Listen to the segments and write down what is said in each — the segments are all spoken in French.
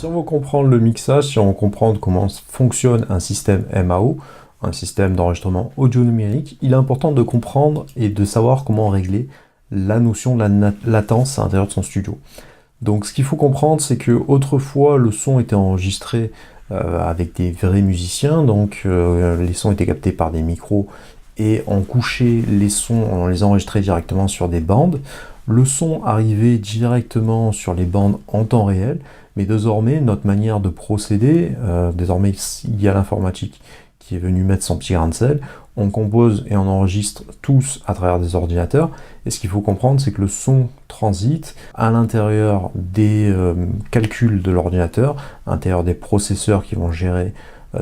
Si on veut comprendre le mixage, si on veut comprendre comment fonctionne un système MAO, un système d'enregistrement audio numérique, il est important de comprendre et de savoir comment régler la notion de la latence à l'intérieur de son studio. Donc ce qu'il faut comprendre, c'est que autrefois le son était enregistré avec des vrais musiciens, donc les sons étaient captés par des micros et on couchait les sons, on les enregistrait directement sur des bandes. Le son arrivait directement sur les bandes en temps réel, mais désormais notre manière de procéder, désormais il y a l'informatique qui est venue mettre son petit grain de sel, on compose et on enregistre tous à travers des ordinateurs, et ce qu'il faut comprendre c'est que le son transite à l'intérieur des calculs de l'ordinateur, à l'intérieur des processeurs qui vont gérer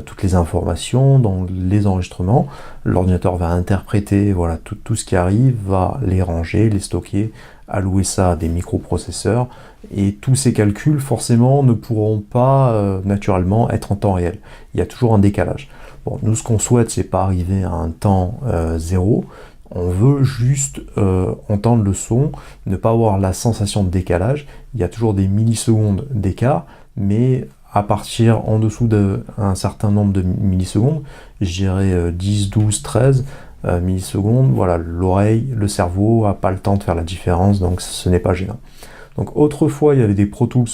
toutes les informations dans les enregistrements. L'ordinateur va interpréter voilà, tout ce qui arrive, va les ranger, les stocker, allouer ça à des microprocesseurs, et tous ces calculs forcément ne pourront pas naturellement être en temps réel. Il y a toujours un décalage. Bon, nous ce qu'on souhaite c'est pas arriver à un temps zéro, on veut juste entendre le son, ne pas avoir la sensation de décalage. Il y a toujours des millisecondes d'écart, mais à partir en dessous d'un certain nombre de millisecondes, je dirais 10, 12, 13 millisecondes, voilà, l'oreille, le cerveau n'a pas le temps de faire la différence, donc ce n'est pas gênant. Donc autrefois, il y avait des Pro Tools,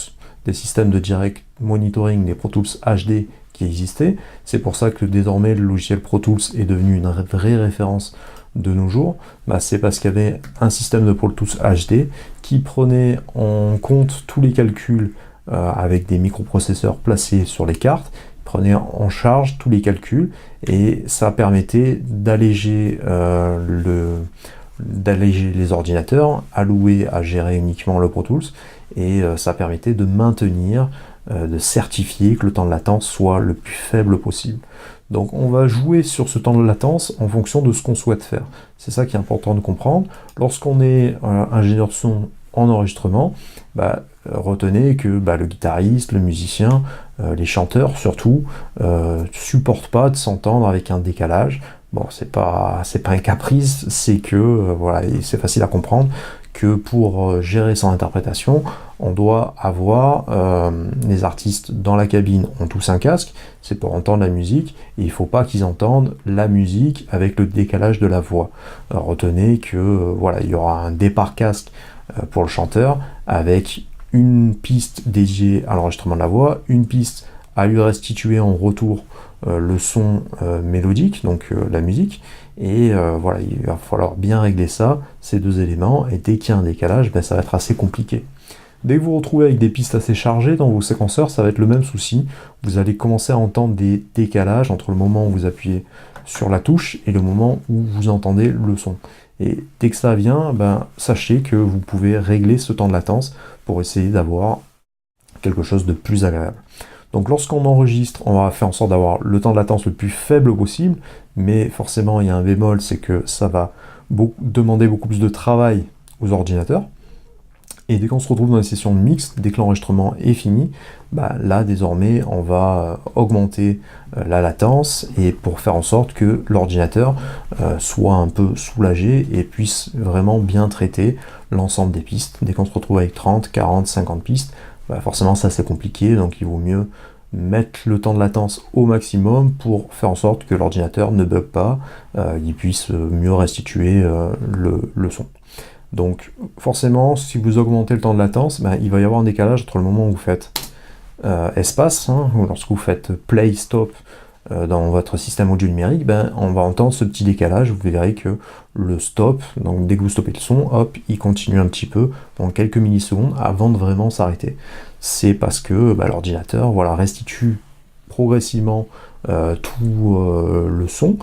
des systèmes de direct monitoring, des Pro Tools HD qui existaient. C'est pour ça que désormais le logiciel Pro Tools est devenu une vraie référence de nos jours. C'est parce qu'il y avait un système de Pro Tools HD qui prenait en compte tous les calculs avec des microprocesseurs placés sur les cartes, prenait en charge tous les calculs et ça permettait d'alléger les ordinateurs, alloués à gérer uniquement le Pro Tools, et ça permettait de maintenir, de certifier que le temps de latence soit le plus faible possible. Donc on va jouer sur ce temps de latence en fonction de ce qu'on souhaite faire. C'est ça qui est important de comprendre. Lorsqu'on est ingénieur de son en enregistrement, retenez que le guitariste, le musicien, les chanteurs surtout, supportent pas de s'entendre avec un décalage. Bon, c'est pas un caprice, c'est que voilà, c'est facile à comprendre que pour gérer son interprétation, on doit avoir les artistes dans la cabine ont tous un casque, c'est pour entendre la musique, et il faut pas qu'ils entendent la musique avec le décalage de la voix. Alors, retenez que voilà, il y aura un départ casque pour le chanteur avec une piste dédiée à l'enregistrement de la voix, une piste à lui restituer en retour le son mélodique, donc la musique, et voilà, il va falloir bien régler ça, ces deux éléments, et dès qu'il y a un décalage, ça va être assez compliqué. Dès que vous vous retrouvez avec des pistes assez chargées dans vos séquenceurs, ça va être le même souci, vous allez commencer à entendre des décalages entre le moment où vous appuyez sur la touche et le moment où vous entendez le son. Et dès que ça vient, sachez que vous pouvez régler ce temps de latence pour essayer d'avoir quelque chose de plus agréable. Donc lorsqu'on enregistre, on va faire en sorte d'avoir le temps de latence le plus faible possible, mais forcément il y a un bémol, c'est que ça va demander beaucoup plus de travail aux ordinateurs. Et dès qu'on se retrouve dans les sessions de mix, dès que l'enregistrement est fini, là désormais on va augmenter la latence et pour faire en sorte que l'ordinateur soit un peu soulagé et puisse vraiment bien traiter l'ensemble des pistes. Dès qu'on se retrouve avec 30, 40, 50 pistes, forcément ça c'est compliqué, donc il vaut mieux mettre le temps de latence au maximum pour faire en sorte que l'ordinateur ne bug pas, il puisse mieux restituer le son. Donc forcément, si vous augmentez le temps de latence, il va y avoir un décalage entre le moment où vous faites espace, ou lorsque vous faites play, stop dans votre système audio numérique, on va entendre ce petit décalage, vous verrez que le stop, donc dès que vous stoppez le son, hop, il continue un petit peu pendant quelques millisecondes avant de vraiment s'arrêter. C'est parce que l'ordinateur restitue progressivement tout le son,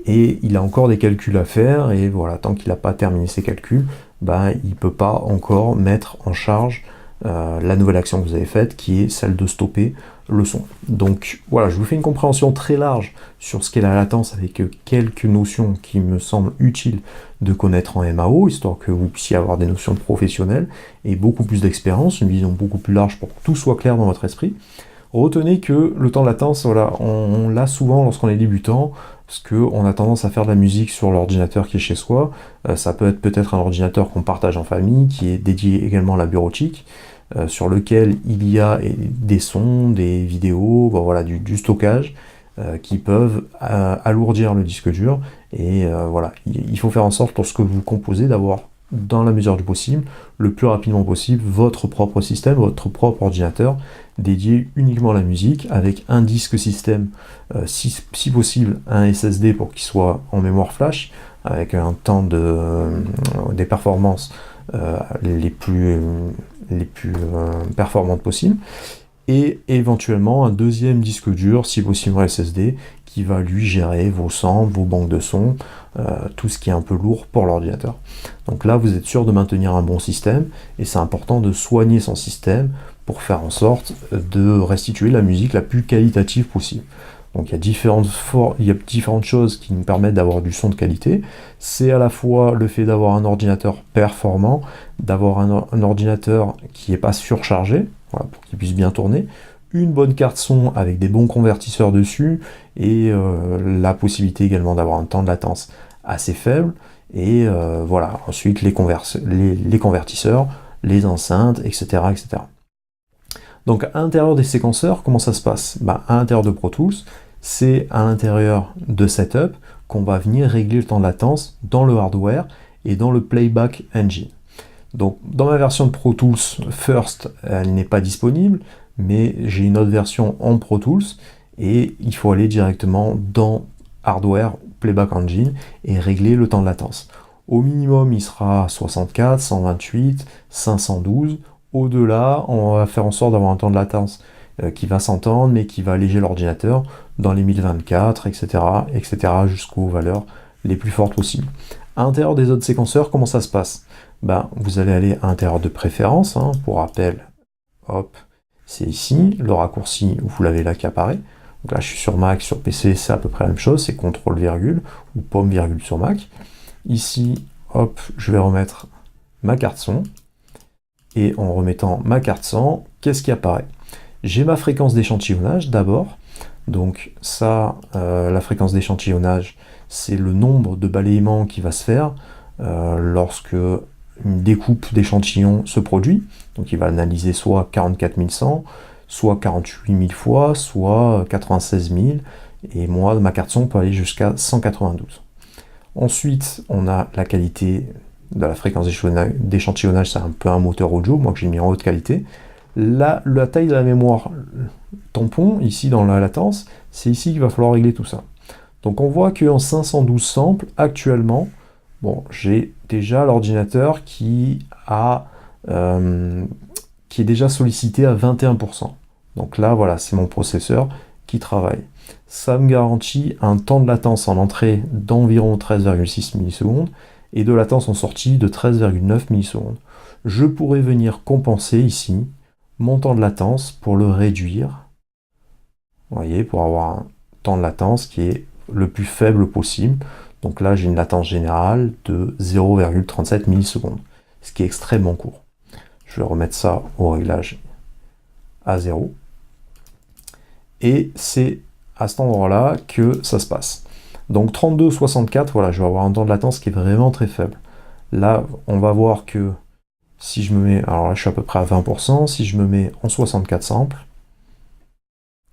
et il a encore des calculs à faire, et voilà, tant qu'il n'a pas terminé ses calculs, il ne peut pas encore mettre en charge la nouvelle action que vous avez faite, qui est celle de stopper le son. Donc voilà, je vous fais une compréhension très large sur ce qu'est la latence avec quelques notions qui me semblent utiles de connaître en MAO, histoire que vous puissiez avoir des notions professionnelles et beaucoup plus d'expérience, une vision beaucoup plus large pour que tout soit clair dans votre esprit. Retenez que le temps de latence, on l'a souvent lorsqu'on est débutant, parce qu'on a tendance à faire de la musique sur l'ordinateur qui est chez soi. Ça peut être peut-être un ordinateur qu'on partage en famille, qui est dédié également à la bureautique. sur lequel il y a des sons, des vidéos, bon, voilà, du stockage qui peuvent alourdir le disque dur. Et voilà, il faut faire en sorte, lorsque vous composez, d'avoir, dans la mesure du possible, le plus rapidement possible, votre propre système, votre propre ordinateur, dédié uniquement à la musique, avec un disque système, si possible, un SSD pour qu'il soit en mémoire flash, avec un temps des performances les plus performantes possibles, et éventuellement un deuxième disque dur, si possible un SSD, qui va lui gérer vos samples, vos banques de sons, tout ce qui est un peu lourd pour l'ordinateur. Donc là, vous êtes sûr de maintenir un bon système, et c'est important de soigner son système pour faire en sorte de restituer la musique la plus qualitative possible. Donc il y a différentes choses qui nous permettent d'avoir du son de qualité. C'est à la fois le fait d'avoir un ordinateur performant, d'avoir un ordinateur qui n'est pas surchargé, voilà, pour qu'il puisse bien tourner, une bonne carte son avec des bons convertisseurs dessus, et la possibilité également d'avoir un temps de latence assez faible, et voilà, ensuite les convertisseurs, les enceintes, etc., etc. Donc à l'intérieur des séquenceurs, comment ça se passe? À l'intérieur de Pro Tools, c'est à l'intérieur de Setup qu'on va venir régler le temps de latence dans le hardware et dans le Playback Engine. Donc dans ma version de Pro Tools First, elle n'est pas disponible, mais j'ai une autre version en Pro Tools, et il faut aller directement dans Hardware, Playback Engine, et régler le temps de latence. Au minimum, il sera à 64, 128, 512. Au-delà, on va faire en sorte d'avoir un temps de latence qui va s'entendre, mais qui va alléger l'ordinateur dans les 1024, etc., etc., jusqu'aux valeurs les plus fortes possibles. À l'intérieur des autres séquenceurs, comment ça se passe? Vous allez aller à l'intérieur de préférences, pour rappel, hop, c'est ici, le raccourci, vous l'avez là qui apparaît. Donc là, je suis sur Mac, sur PC, c'est à peu près la même chose, c'est CTRL virgule, ou pomme virgule sur Mac. Ici, hop, je vais remettre ma carte son, et en remettant ma carte son, qu'est-ce qui apparaît? J'ai ma fréquence d'échantillonnage d'abord. Donc ça, la fréquence d'échantillonnage, c'est le nombre de balayements qui va se faire lorsque une découpe d'échantillons se produit. Donc il va analyser soit 44 100, soit 48 000 fois, soit 96 000, et moi, ma carte son peut aller jusqu'à 192. Ensuite, on a la qualité de la fréquence d'échantillonnage, c'est un peu un moteur audio, moi que j'ai mis en haute qualité. La taille de la mémoire tampon, ici dans la latence, c'est ici qu'il va falloir régler tout ça. Donc on voit qu'en 512 samples, actuellement, bon, j'ai déjà l'ordinateur qui est déjà sollicité à 21%. Donc là, voilà, c'est mon processeur qui travaille. Ça me garantit un temps de latence en entrée d'environ 13,6 millisecondes et de latence en sortie de 13,9 millisecondes. Je pourrais venir compenser ici mon temps de latence pour le réduire, vous voyez, pour avoir un temps de latence qui est le plus faible possible. Donc là, j'ai une latence générale de 0,37 millisecondes, ce qui est extrêmement court. Je vais remettre ça au réglage à 0. Et c'est à cet endroit-là que ça se passe. Donc 32-64, voilà, je vais avoir un temps de latence qui est vraiment très faible. Là, on va voir que si je me mets, alors là je suis à peu près à 20%, si je me mets en 64 samples,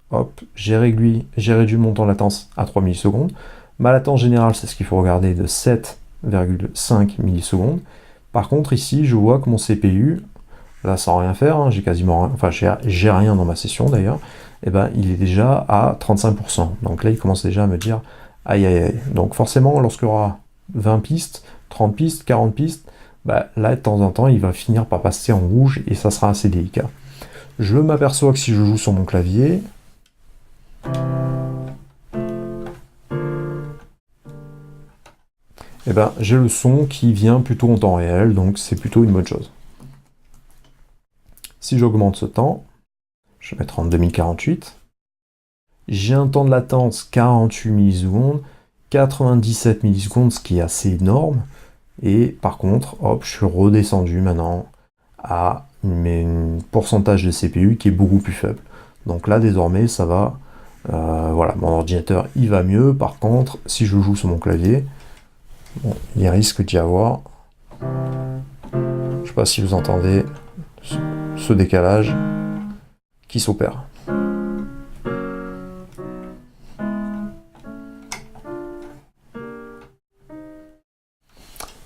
hop, j'ai réduit mon temps de latence à 3 millisecondes. Ma latence générale, c'est ce qu'il faut regarder, de 7,5 millisecondes. Par contre, ici, je vois que mon CPU, là sans rien faire, j'ai quasiment, enfin j'ai rien dans ma session d'ailleurs, et il est déjà à 35%. Donc là, il commence déjà à me dire, aïe aïe aïe. Donc forcément, lorsqu'il y aura 20 pistes, 30 pistes, 40 pistes, là, de temps en temps, il va finir par passer en rouge et ça sera assez délicat. Je m'aperçois que si je joue sur mon clavier, j'ai le son qui vient plutôt en temps réel, donc c'est plutôt une bonne chose. Si j'augmente ce temps, je vais mettre en 2048, j'ai un temps de latence 48 millisecondes, 97 millisecondes, ce qui est assez énorme. Et par contre, hop, je suis redescendu maintenant à un pourcentage de CPU qui est beaucoup plus faible. Donc là, désormais, ça va. Voilà, mon ordinateur, il va mieux. Par contre, si je joue sur mon clavier, bon, il risque d'y avoir. Je sais pas si vous entendez ce décalage qui s'opère.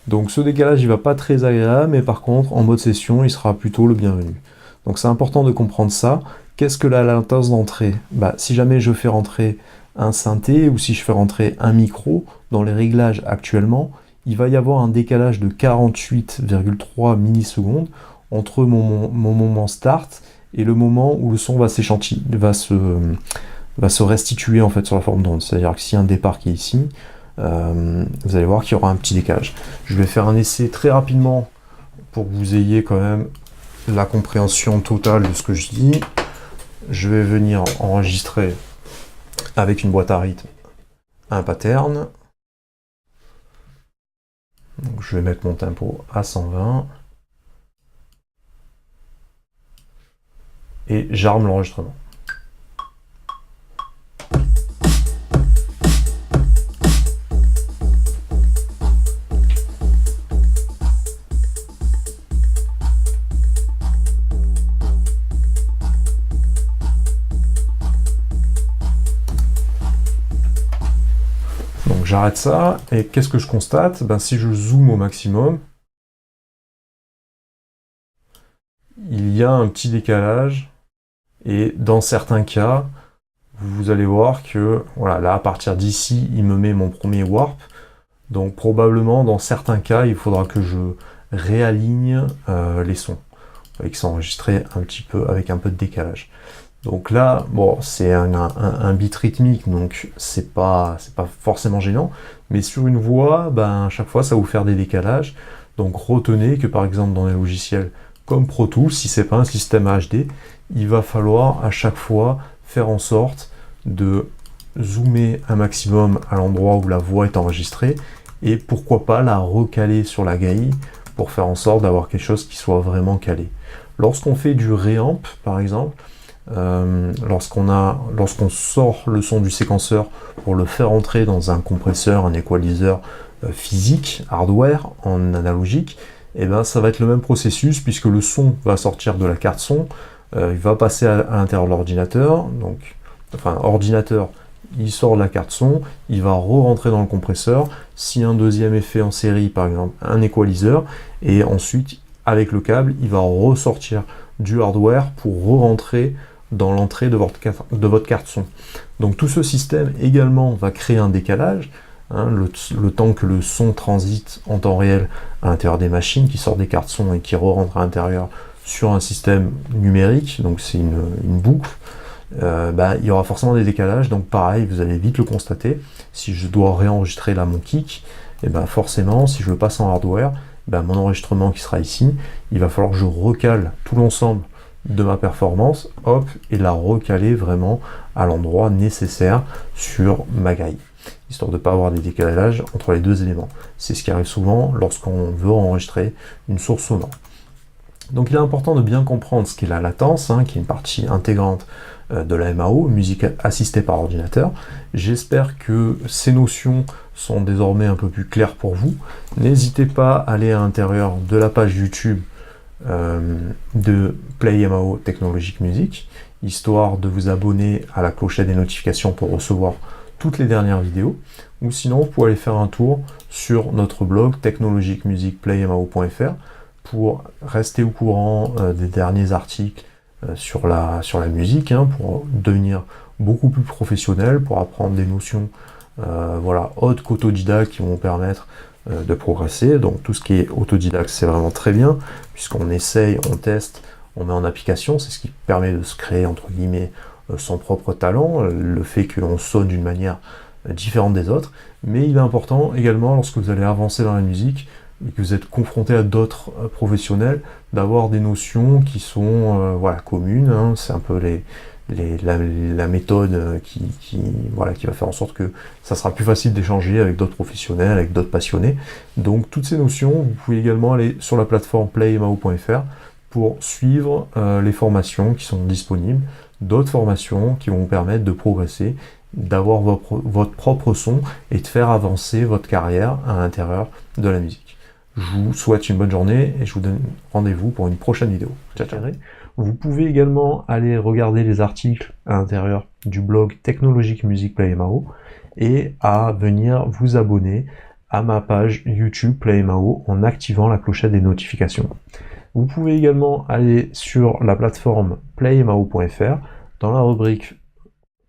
Donc ce décalage il va pas très agréable, mais par contre en mode session il sera plutôt le bienvenu. Donc c'est important de comprendre ça. Qu'est-ce que la latence d'entrée? Si jamais je fais rentrer un synthé ou si je fais rentrer un micro, dans les réglages actuellement, il va y avoir un décalage de 48,3 millisecondes entre mon moment start et le moment où le son va s'échantiller, va se restituer en fait sur la forme d'onde. C'est-à-dire que s'il y a un départ qui est ici, vous allez voir qu'il y aura un petit décalage. Je vais faire un essai très rapidement pour que vous ayez quand même la compréhension totale de ce que je dis. Je vais venir enregistrer avec une boîte à rythme un pattern. Donc je vais mettre mon tempo à 120 et j'arme l'enregistrement. Donc j'arrête ça, et qu'est-ce que je constate? Si je zoome au maximum, il y a un petit décalage, et dans certains cas, vous allez voir que, voilà, là à partir d'ici, il me met mon premier warp, donc probablement dans certains cas, il faudra que je réaligne les sons, et qu'ils soient enregistrés un petit peu, avec un peu de décalage. Donc là, bon, c'est un beat rythmique, donc c'est pas forcément gênant, mais sur une voix, à chaque fois, ça va vous faire des décalages. Donc retenez que par exemple dans les logiciels comme Pro Tools, si c'est pas un système HD, il va falloir à chaque fois faire en sorte de zoomer un maximum à l'endroit où la voix est enregistrée, et pourquoi pas la recaler sur la grille pour faire en sorte d'avoir quelque chose qui soit vraiment calé. Lorsqu'on fait du reamp, par exemple, lorsqu'on sort le son du séquenceur pour le faire entrer dans un compresseur, un equalizer physique, hardware, en analogique, et ça va être le même processus puisque le son va sortir de la carte son, il va passer à l'intérieur de l'ordinateur, donc ordinateur, il sort de la carte son, il va re-rentrer dans le compresseur, si un deuxième effet en série, par exemple un equalizer, et ensuite avec le câble, il va ressortir du hardware pour re-rentrer dans l'entrée de votre carte son. Donc tout ce système également va créer un décalage, le temps que le son transite en temps réel à l'intérieur des machines, qui sortent des cartes son et qui re-rentrent à l'intérieur sur un système numérique, donc c'est une boucle, il y aura forcément des décalages, donc pareil, vous allez vite le constater. Si je dois réenregistrer là mon kick, forcément, si je le passe en hardware, mon enregistrement qui sera ici, il va falloir que je recale tout l'ensemble de ma performance, hop, et la recaler vraiment à l'endroit nécessaire sur ma grille, histoire de ne pas avoir des décalages entre les deux éléments. C'est ce qui arrive souvent lorsqu'on veut enregistrer une source sonore. Donc il est important de bien comprendre ce qu'est la latence, qui est une partie intégrante de la MAO, musique assistée par ordinateur. J'espère que ces notions sont désormais un peu plus claires pour vous. N'hésitez pas à aller à l'intérieur de la page YouTube de Play MAO Technologic Music, histoire de vous abonner à la clochette des notifications pour recevoir toutes les dernières vidéos, ou sinon vous pouvez aller faire un tour sur notre blog technologicmusicplaymao.fr pour rester au courant des derniers articles sur la musique, pour devenir beaucoup plus professionnel, pour apprendre des notions autres qu'autodidactes qui vont vous permettre de progresser. Donc tout ce qui est autodidacte, c'est vraiment très bien, puisqu'on essaye, on teste, on met en application, c'est ce qui permet de se créer, entre guillemets, son propre talent, le fait que l'on sonne d'une manière différente des autres. Mais il est important également, lorsque vous allez avancer dans la musique, et que vous êtes confronté à d'autres professionnels, d'avoir des notions qui sont communes, c'est un peu la méthode qui va faire en sorte que ça sera plus facile d'échanger avec d'autres professionnels, avec d'autres passionnés. Donc toutes ces notions, vous pouvez également aller sur la plateforme playmao.fr pour suivre les formations qui sont disponibles, d'autres formations qui vont vous permettre de progresser, d'avoir votre propre son et de faire avancer votre carrière à l'intérieur de la musique. Je vous souhaite une bonne journée et je vous donne rendez-vous pour une prochaine vidéo. Ciao, ciao. Vous pouvez également aller regarder les articles à l'intérieur du blog Technologique Music PlayMAO et à venir vous abonner à ma page YouTube PlayMAO en activant la clochette des notifications. Vous pouvez également aller sur la plateforme playmao.fr dans la rubrique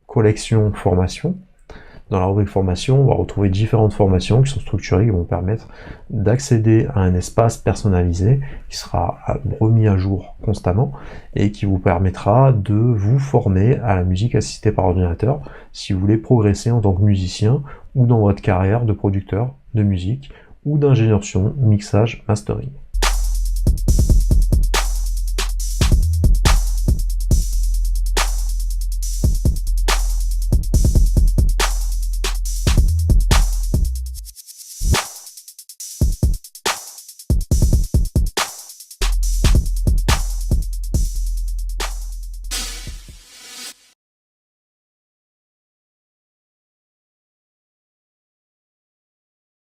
collection formation. Dans la rubrique formation, on va retrouver différentes formations qui sont structurées, qui vont permettre d'accéder à un espace personnalisé qui sera remis à jour constamment et qui vous permettra de vous former à la musique assistée par ordinateur si vous voulez progresser en tant que musicien ou dans votre carrière de producteur de musique ou d'ingénieur son, mixage, mastering.